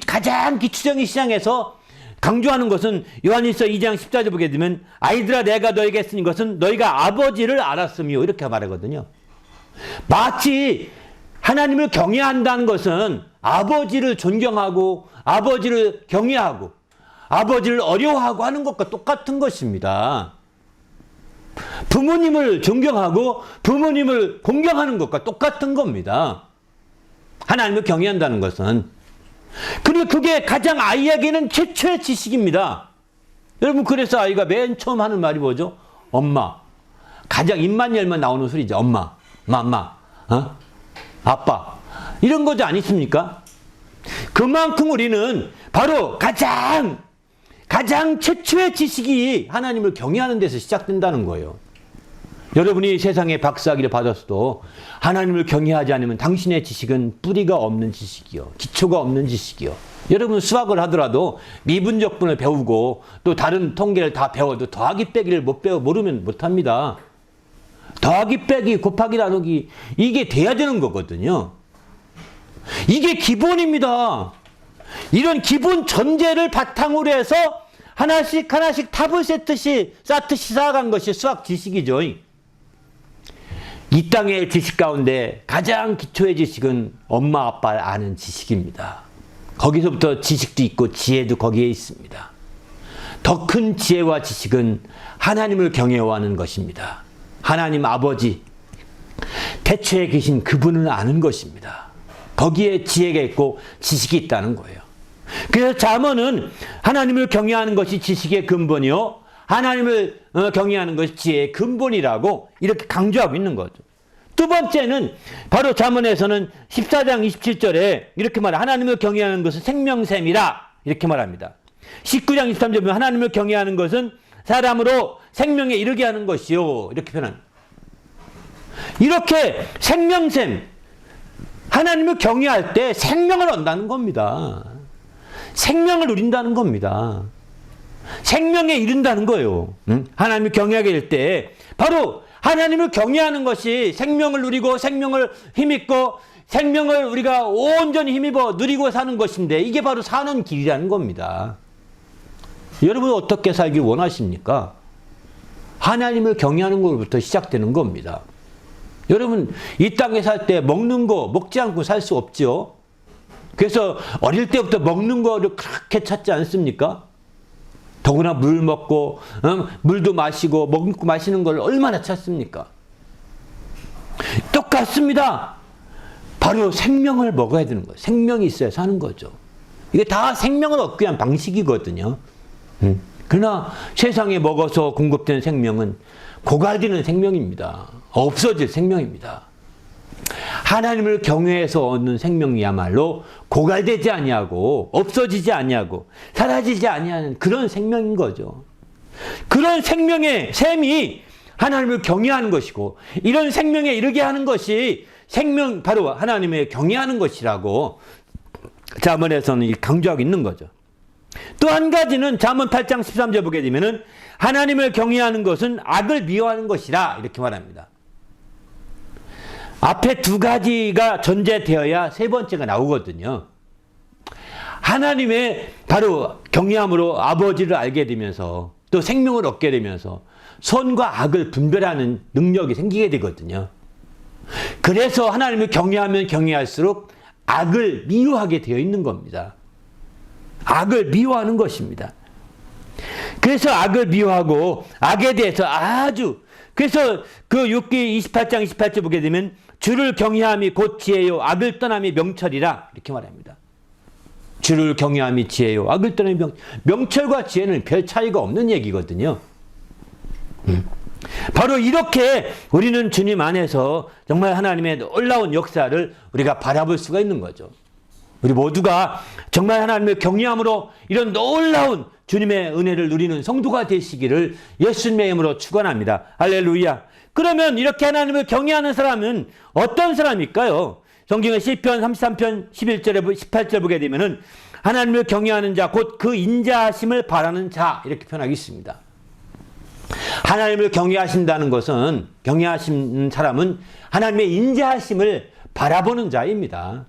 가장 기초적인 신앙에서 강조하는 것은 요한일서 2장 14절 보게 되면 아이들아 내가 너에게 쓰는 것은 너희가 아버지를 알았으며 이렇게 말하거든요. 마치 하나님을 경외한다는 것은 아버지를 존경하고 아버지를 경외하고 아버지를 어려워하고 하는 것과 똑같은 것입니다. 부모님을 존경하고 부모님을 공경하는 것과 똑같은 겁니다. 하나님을 경외한다는 것은. 그리고 그게 가장 아이에게는 최초의 지식입니다. 여러분 그래서 아이가 맨 처음 하는 말이 뭐죠? 엄마. 가장 입만 열면 나오는 소리죠. 엄마, 아빠. 이런 거지 아니십니까? 그만큼 우리는 바로 가장 최초의 지식이 하나님을 경외하는 데서 시작된다는 거예요. 여러분이 세상에 박사학위를 받았어도 하나님을 경외하지 않으면 당신의 지식은 뿌리가 없는 지식이요. 기초가 없는 지식이요. 여러분 수학을 하더라도 미분적분을 배우고 또 다른 통계를 다 배워도 더하기 빼기를 모르면 못합니다. 더하기 빼기 곱하기 나누기 이게 돼야 되는 거거든요. 이게 기본입니다. 이런 기본 전제를 바탕으로 해서 하나씩 탑을 쌓듯이 쌓아간 것이 수학 지식이죠. 이 땅의 지식 가운데 가장 기초의 지식은 엄마 아빠를 아는 지식입니다. 거기서부터 지식도 있고 지혜도 거기에 있습니다. 더 큰 지혜와 지식은 하나님을 경외하는 것입니다. 하나님 아버지 태초에 계신 그분을 아는 것입니다. 거기에 지혜가 있고 지식이 있다는 거예요. 그래서 잠언은 하나님을 경외하는 것이 지식의 근본이요 하나님을 경외하는 것이 지혜의 근본이라고 이렇게 강조하고 있는 거죠. 두 번째는 바로 잠언에서는 14장 27절에 이렇게 말해 하나님을 경외하는 것은 생명샘이라 이렇게 말합니다. 19장 23절에 보면 하나님을 경외하는 것은 사람으로 생명에 이르게 하는 것이요 이렇게 표현합니다. 이렇게 생명샘 하나님을 경외할 때 생명을 얻는다는 겁니다. 생명을 누린다는 겁니다. 생명에 이른다는 거예요. 하나님을 경외하게 될 때 바로 하나님을 경외하는 것이 생명을 누리고 생명을 힘입고 생명을 우리가 온전히 힘입어 누리고 사는 것인데 이게 바로 사는 길이라는 겁니다. 여러분 어떻게 살길 원하십니까? 하나님을 경외하는 것부터 시작되는 겁니다. 여러분 이 땅에 살 때 먹는 거 먹지 않고 살 수 없죠. 그래서 어릴 때부터 먹는 거를 그렇게 찾지 않습니까? 더구나 물 먹고 물도 마시고 먹고 마시는 걸 얼마나 찾습니까? 똑같습니다. 바로 생명을 먹어야 되는 거예요. 생명이 있어야 사는 거죠. 이게 다 생명을 얻기 위한 방식이거든요. 그러나 세상에 먹어서 공급되는 생명은 고갈되는 생명입니다. 없어질 생명입니다. 하나님을 경외해서 얻는 생명이야말로 고갈되지 아니하고 없어지지 아니하고 사라지지 아니하는 그런 생명인 거죠. 그런 생명의 셈이 하나님을 경외하는 것이고 이런 생명에 이르게 하는 것이 생명 바로 하나님의 경외하는 것이라고 잠언에서는 강조하고 있는 거죠. 또 한 가지는 잠언 8장 13절 보게 되면은 하나님을 경외하는 것은 악을 미워하는 것이라 이렇게 말합니다. 앞에 두 가지가 전제되어야 세 번째가 나오거든요. 하나님의 바로 경외함으로 아버지를 알게 되면서 또 생명을 얻게 되면서 선과 악을 분별하는 능력이 생기게 되거든요. 그래서 하나님을 경외하면 경외할수록 악을 미워하게 되어 있는 겁니다. 악을 미워하는 것입니다. 그래서 악을 미워하고 악에 대해서 그래서 그 욥기 28장 28절 보게 되면 주를 경외함이 곧 지혜요 악을 떠남이 명철이라 이렇게 말합니다. 주를 경외함이 지혜요 악을 떠남이 명철과 지혜는 별 차이가 없는 얘기거든요. 바로 이렇게 우리는 주님 안에서 정말 하나님의 놀라운 역사를 우리가 바라볼 수가 있는 거죠. 우리 모두가 정말 하나님을 경외함으로 이런 놀라운 주님의 은혜를 누리는 성도가 되시기를 예수님의 이름으로 축원합니다. 할렐루야. 그러면 이렇게 하나님을 경외하는 사람은 어떤 사람일까요? 성경의 시편 33편 11절에 18절 보게 되면은 하나님을 경외하는 자 곧 그 인자하심을 바라는 자 이렇게 표현하고 있습니다. 하나님을 경외하신다는 것은 경외하신 사람은 하나님의 인자하심을 바라보는 자입니다.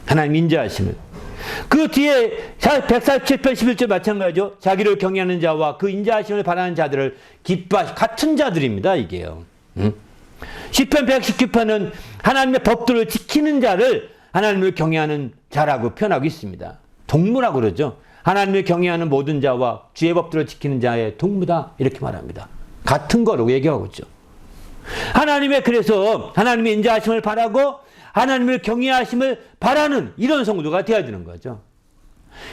하나님 인자하심을. 그 뒤에 147편 11절 마찬가지죠. 자기를 경외하는 자와 그 인자하심을 바라는 자들을 같은 자들입니다. 이게요. 시편 119편은 하나님의 법도를 지키는 자를 하나님을 경외하는 자라고 표현하고 있습니다. 동무라고 그러죠. 하나님을 경외하는 모든 자와 주의 법도를 지키는 자의 동무다 이렇게 말합니다. 같은 거라고 얘기하고 있죠. 그래서 하나님의 인자하심을 바라고 하나님을 경외하심을 바라는 이런 성도가 되어야 되는 거죠.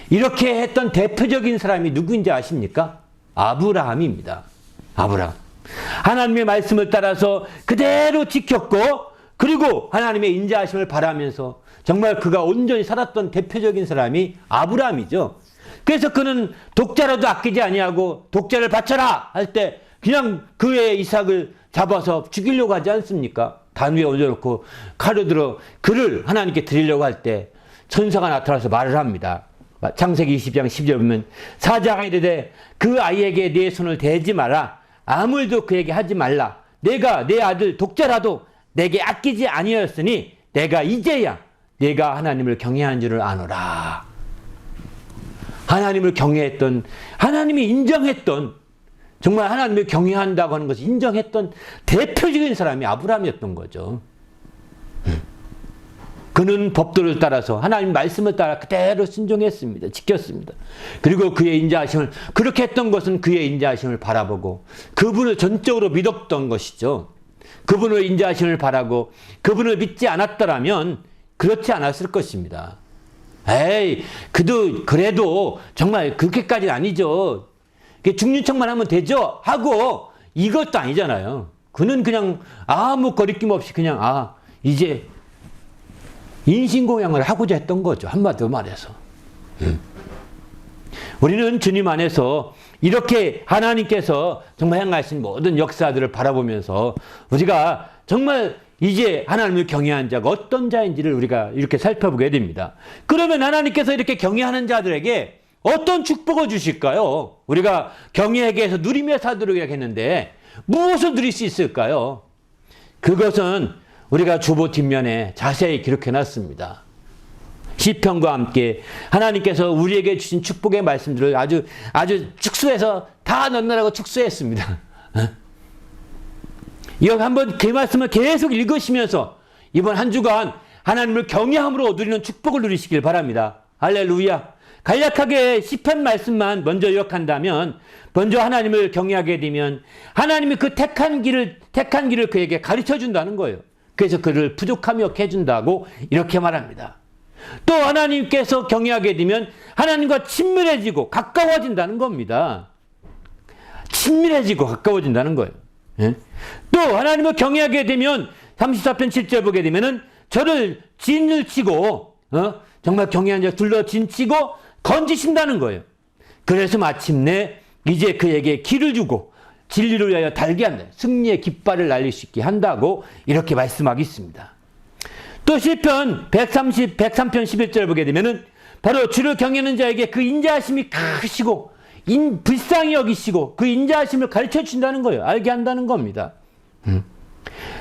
이렇게 했던 대표적인 사람이 누구인지 아십니까? 아브라함입니다. 아브라함. 하나님의 말씀을 따라서 그대로 지켰고 그리고 하나님의 인자하심을 바라면서 정말 그가 온전히 살았던 대표적인 사람이 아브라함이죠. 그래서 그는 독자라도 아끼지 아니하고 독자를 바쳐라 할 때 그냥 그의 이삭을 잡아서 죽이려고 하지 않습니까? 단 위에 올려놓고 칼을 들어 그를 하나님께 드리려고 할 때 천사가 나타나서 말을 합니다. 창세기 20장 10절 보면 사자가 이르되 그 아이에게 내 손을 대지 마라. 아무 일도 그에게 하지 말라. 내가 내 아들 독자라도 내게 아끼지 아니하였으니 내가 이제야 내가 하나님을 경외한 줄을 아노라. 하나님을 경외했던 하나님이 인정했던 정말 하나님을 경외한다고 하는 것을 인정했던 대표적인 사람이 아브라함이었던 거죠. 그는 법도를 따라서 하나님 말씀을 따라 그대로 순종했습니다. 지켰습니다. 그리고 그의 인자하심을 그렇게 했던 것은 그의 인자하심을 바라보고 그분을 전적으로 믿었던 것이죠. 그분의 인자하심을 바라고 그분을 믿지 않았더라면 그렇지 않았을 것입니다. 그래도 정말 그렇게까지는 아니죠. 죽는 척만 하면 되죠? 하고 이것도 아니잖아요. 그는 그냥 아무 거리낌 없이 그냥 이제 인신공양을 하고자 했던 거죠. 한마디로 말해서. 우리는 주님 안에서 이렇게 하나님께서 정말 행하신 모든 역사들을 바라보면서 우리가 정말 이제 하나님을 경외한 자가 어떤 자인지를 우리가 이렇게 살펴보게 됩니다. 그러면 하나님께서 이렇게 경외하는 자들에게 어떤 축복을 주실까요? 우리가 경외하게 해서 누리며 살도록 했는데 무엇을 누릴 수 있을까요? 그것은 우리가 주보 뒷면에 자세히 기록해 놨습니다. 시편과 함께 하나님께서 우리에게 주신 축복의 말씀들을 아주 축소해서 다 넣느라고 축소했습니다. 이거 한번 그 말씀을 계속 읽으시면서 이번 한 주간 하나님을 경외함으로 누리는 축복을 누리시길 바랍니다. 할렐루야. 간략하게 시편 말씀만 먼저 요약한다면 먼저 하나님을 경외하게 되면 하나님이 그 택한 길을 그에게 가르쳐 준다는 거예요. 그래서 그를 부족함이 없게 해준다고 이렇게 말합니다. 또 하나님께서 경외하게 되면 하나님과 친밀해지고 가까워진다는 겁니다. 친밀해지고 가까워진다는 거예요. 예? 또 하나님을 경외하게 되면 34편 7절 보게 되면은 저를 진을 치고 정말 경외한 자 둘러 진치고 건지신다는 거예요. 그래서 마침내 이제 그에게 길을 주고 진리를 위하여 달게 한다. 승리의 깃발을 날릴 수 있게 한다고 이렇게 말씀하고 있습니다. 또 시편 103편 11절 보게 되면은 바로 주를 경외하는 자에게 그 인자하심이 크시고 불쌍히 여기시고 그 인자하심을 가르쳐 준다는 거예요. 알게 한다는 겁니다.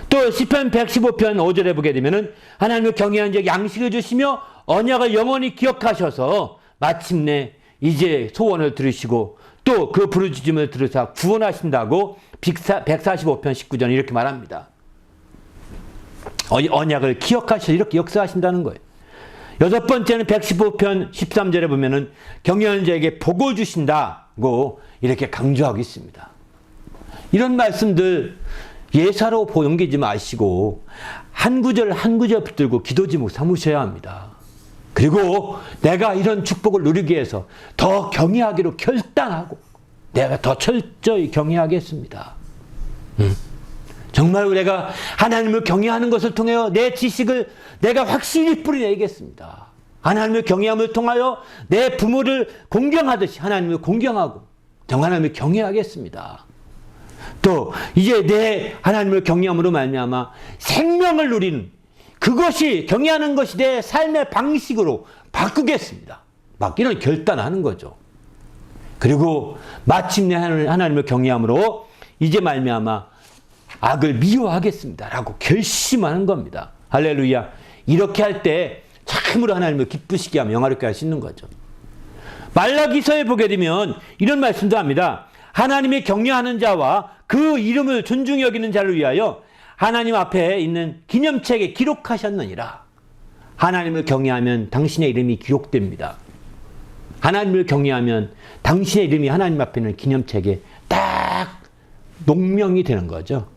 또 시편 115편 5절에 보게 되면은 하나님을 경외하는 자에게 양식을 주시며 언약을 영원히 기억하셔서 마침내 이제 소원을 들으시고 또 그 부르짖음을 들으사 구원하신다고 145편 19절 이렇게 말합니다. 언약을 기억하셔서 이렇게 역사하신다는 거예요. 여섯 번째는 115편 13절에 보면은 경외하는 자에게 복을 주신다고 이렇게 강조하고 있습니다. 이런 말씀들 예사로 넘기지 마시고 한 구절 한 구절 붙들고 기도 제목 삼으셔야 합니다. 그리고 내가 이런 축복을 누리기 위해서 더 경외하기로 결단하고 내가 더 철저히 경외하겠습니다. 정말 내가 하나님을 경외하는 것을 통하여 내 지식을 내가 확실히 뿌리내겠습니다. 하나님을 경외함을 통하여 내 부모를 공경하듯이 하나님을 공경하고 정말 하나님을 경외하겠습니다. 또 이제 내 하나님을 경외함으로 말미암아 생명을 누리는 그것이 경외하는 것이 내 삶의 방식으로 바꾸겠습니다. 막 이런 결단하는 거죠. 그리고 마침내 하나님을 경외함으로 이제 말미암아 악을 미워하겠습니다라고 결심하는 겁니다. 할렐루야. 이렇게 할 때 참으로 하나님을 기쁘시게 하며 영화롭게 할 수 있는 거죠. 말라기서에 보게 되면 이런 말씀도 합니다. 하나님의 경외하는 자와 그 이름을 존중히 여기는 자를 위하여 하나님 앞에 있는 기념책에 기록하셨느니라. 하나님을 경외하면 당신의 이름이 기록됩니다. 하나님을 경외하면 당신의 이름이 하나님 앞에 있는 기념책에 딱 농명이 되는 거죠.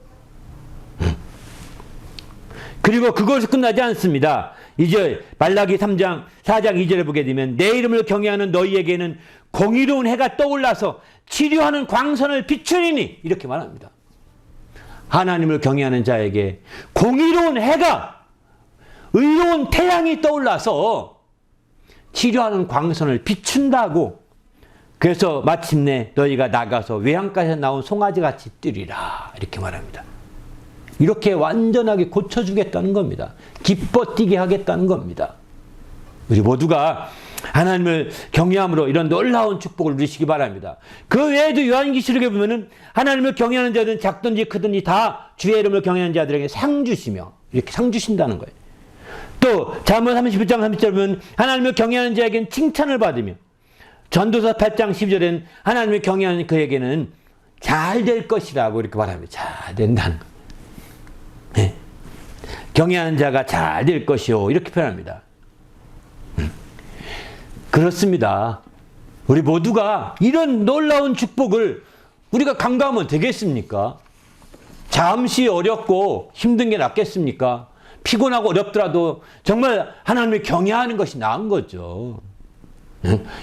그리고 그것이 끝나지 않습니다. 이제 말라기 4장 2절에 보게 되면 내 이름을 경외하는 너희에게는 공의로운 해가 떠올라서 치료하는 광선을 비추리니 이렇게 말합니다. 하나님을 경외하는 자에게 공의로운 해가 의로운 태양이 떠올라서 치료하는 광선을 비춘다고. 그래서 마침내 너희가 나가서 외양간에서 나온 송아지같이 뛰리라 이렇게 말합니다. 이렇게 완전하게 고쳐주겠다는 겁니다. 기뻐 뛰게 하겠다는 겁니다. 우리 모두가 하나님을 경외함으로 이런 놀라운 축복을 누리시기 바랍니다. 그 외에도 요한계시록에 보면은 하나님을 경외하는 자들은 작든지 크든지 다 주의 이름을 경외하는 자들에게 상 주시며 이렇게 상 주신다는 거예요. 또 잠언 31장 30절 보면 하나님을 경외하는 자에게는 칭찬을 받으며 전도서 8장 12절에는 하나님을 경외하는 그에게는 잘 될 것이라고 이렇게 말합니다. 잘 된다는 거. 네. 경외하는 자가 잘 될 것이요 이렇게 표현합니다. 그렇습니다. 우리 모두가 이런 놀라운 축복을 우리가 간과하면 되겠습니까? 잠시 어렵고 힘든 게 낫겠습니까? 피곤하고 어렵더라도 정말 하나님을 경외하는 것이 나은 거죠.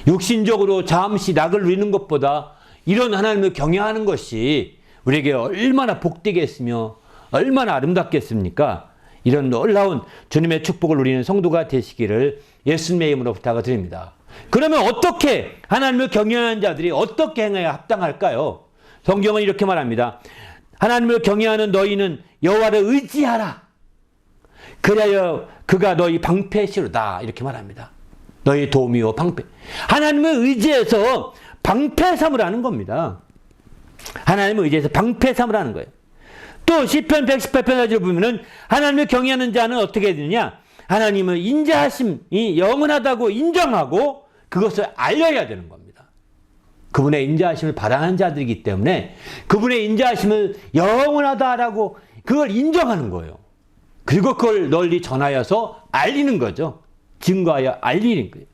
육신적으로 잠시 낙을 누리는 것보다 이런 하나님을 경외하는 것이 우리에게 얼마나 복되겠으며 얼마나 아름답겠습니까? 이런 놀라운 주님의 축복을 누리는 성도가 되시기를 예수님의 이름으로 부탁을 드립니다. 그러면 어떻게 하나님을 경외하는 자들이 어떻게 행해야 합당할까요? 성경은 이렇게 말합니다. 하나님을 경외하는 너희는 여호와를 의지하라. 그래야 그가 너희 방패시로다 이렇게 말합니다. 너희 도움이요 방패. 하나님을 의지해서 방패 삼으라는 겁니다. 하나님을 의지해서 방패 삼으라는 거예요. 또 시편 118편까지 보면은 하나님을 경외하는 자는 어떻게 되느냐? 하나님을 인자하심이 영원하다고 인정하고 그것을 알려야 되는 겁니다. 그분의 인자하심을 바라는 자들이기 때문에 그분의 인자하심을 영원하다라고 그걸 인정하는 거예요. 그리고 그걸 널리 전하여서 알리는 거죠. 증거하여 알리는 거예요.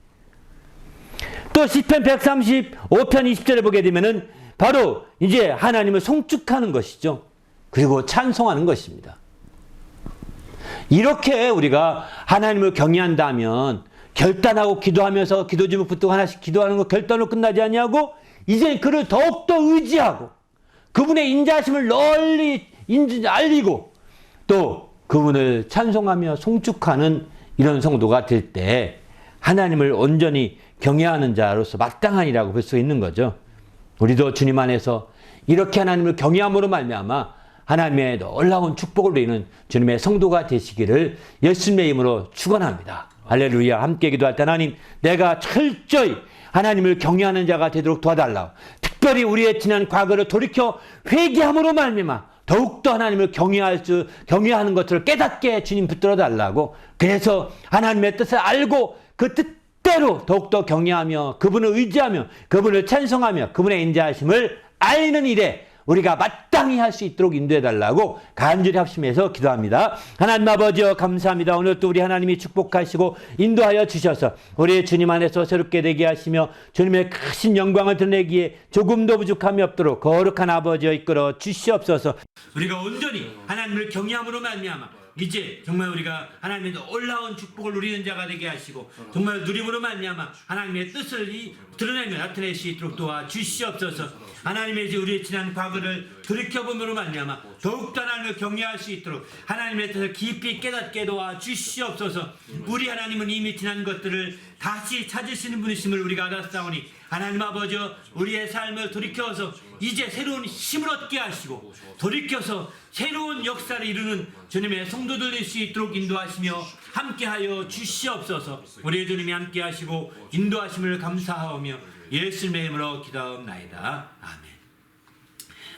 또 시편 135편 20절에 보게 되면은 바로 이제 하나님을 송축하는 것이죠. 그리고 찬송하는 것입니다. 이렇게 우리가 하나님을 경외한다면 결단하고 기도하면서 기도 제목 붙들고 하나씩 기도하는 거 결단으로 끝나지 않냐고 이제 그를 더욱더 의지하고 그분의 인자하심을 널리 알리고 또 그분을 찬송하며 송축하는 이런 성도가 될 때 하나님을 온전히 경외하는 자로서 마땅하니라고 볼 수 있는 거죠. 우리도 주님 안에서 이렇게 하나님을 경외함으로 말미암아 하나님의 놀라운 축복을 누리는 주님의 성도가 되시기를 예수님의 이름으로 축원합니다. 할렐루야. 함께 기도할 때 하나님 내가 철저히 하나님을 경외하는 자가 되도록 도와달라고 특별히 우리의 지난 과거를 돌이켜 회개함으로 말미암아 더욱더 하나님을 경외하는 것을 깨닫게 주님 붙들어 달라고 그래서 하나님의 뜻을 알고 그 뜻대로 더욱더 경외하며 그분을 의지하며 그분을 찬송하며 그분의 인자하심을 알리는 일에 우리가 마땅히 할 수 있도록 인도해 달라고 간절히 합심해서 기도합니다. 하나님 아버지여 감사합니다. 오늘 또 우리 하나님이 축복하시고 인도하여 주셔서 우리 주님 안에서 새롭게 되게 하시며 주님의 크신 영광을 드러내기에 조금도 부족함이 없도록 거룩한 아버지여 이끌어 주시옵소서. 우리가 온전히 하나님을 경외함으로 말미암아 이제 정말 우리가 하나님의 놀라운 축복을 누리는 자가 되게 하시고 정말 누림으로 말미암아 하나님의 뜻을 드러내며 나타낼 수 있도록 도와주시옵소서. 하나님의 이제 우리의 지난 과거를 돌이켜보므로 말미암아 더욱더 하나님을 경외할 수 있도록 하나님의 뜻을 깊이 깨닫게 도와주시옵소서. 우리 하나님은 이미 지난 것들을 다시 찾으시는 분이심을 우리가 알았사오니 하나님 아버지여 우리의 삶을 돌이켜서 이제 새로운 힘을 얻게 하시고 돌이켜서 새로운 역사를 이루는 주님의 성도들 될 수 있도록 인도하시며 함께하여 주시옵소서. 우리 주님이 함께하시고 인도하심을 감사하오며 예수님의 이름으로 기도하옵나이다. 아멘.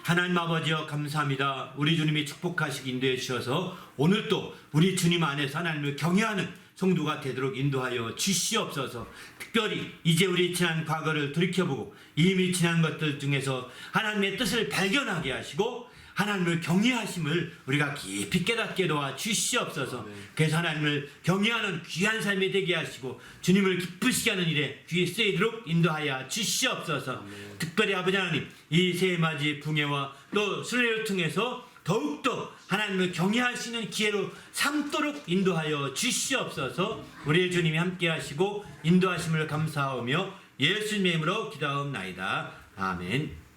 하나님 아버지여 감사합니다. 우리 주님이 축복하시고 인도해 주셔서 오늘 또 우리 주님 안에서 하나님을 경외하는 성도가 되도록 인도하여 주시옵소서. 특별히 이제 우리 지난 과거를 돌이켜보고 이미 지난 것들 중에서 하나님의 뜻을 발견하게 하시고 하나님을 경외하심을 우리가 깊이 깨닫게 도와 주시옵소서. 그래서 하나님을 경외하는 귀한 삶이 되게 하시고 주님을 기쁘시게 하는 일에 귀에 쓰이도록 인도하여 주시옵소서. 특별히 아버지 하나님 이 새해맞이 붕해와 또 순례를 통해서 더욱더 하나님을 경외할 수 있는 기회로 삼도록 인도하여 주시옵소서. 우리 주님이 함께 하시고 인도하심을 감사하오며 예수님의 이름으로 기도하옵나이다. 아멘.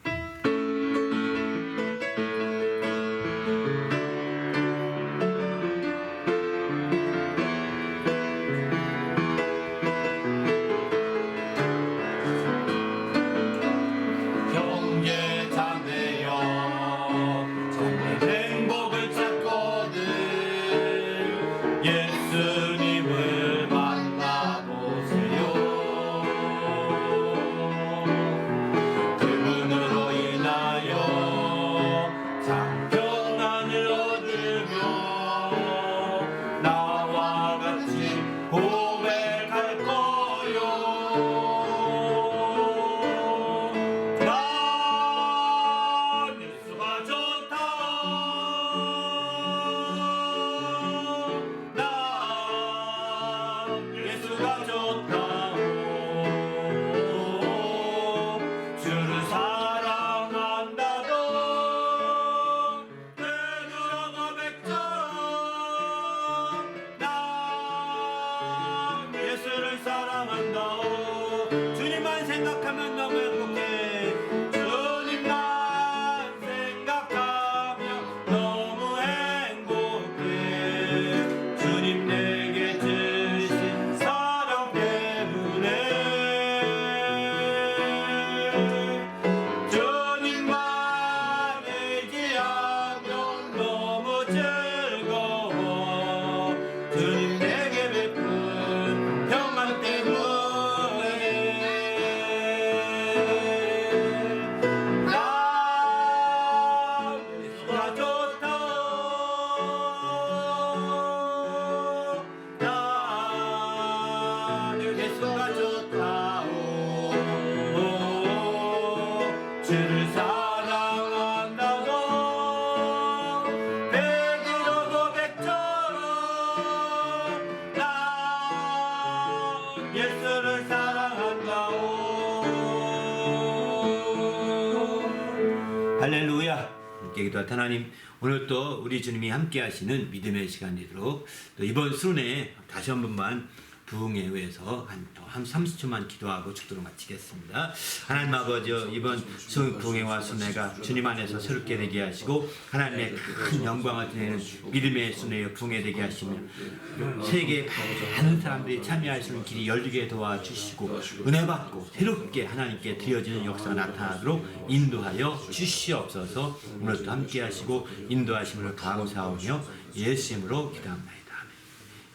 할렐루야. 함께 기도할 하나님 오늘 또 우리 주님이 함께 하시는 믿음의 시간이 되도록 또 이번 순회 다시 한 번만 부흥에 의해서 한 30초만 기도하고 축도로 마치겠습니다. 하나님 아버지, 이번 부흥회와 순회가 주님 안에서 새롭게 되게 하시고 하나님의 큰 영광을 드리는 믿음의 순회여 부흥회 되게 하시며 세계 많은 사람들이 참여할 수 있는 길이 열리게 도와주시고 은혜 받고 새롭게 하나님께 드려지는 역사가 나타나도록 인도하여 주시옵소서. 오늘도 함께 하시고 인도하심을 감사하며 예수님으로 기도합니다.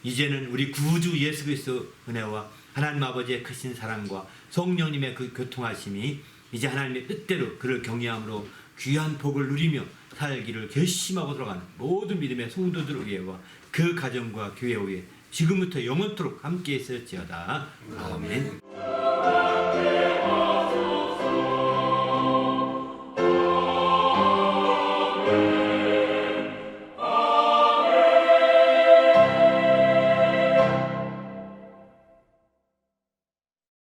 이제는 우리 구주 예수 그리스도 은혜와 하나님 아버지의 크신 사랑과 성령님의 그 교통하심이 이제 하나님의 뜻대로 그를 경외함으로 귀한 복을 누리며 살기를 결심하고 들어가는 모든 믿음의 성도들 위에와 그 가정과 교회 위에 지금부터 영원토록 함께 있을지어다. 아멘.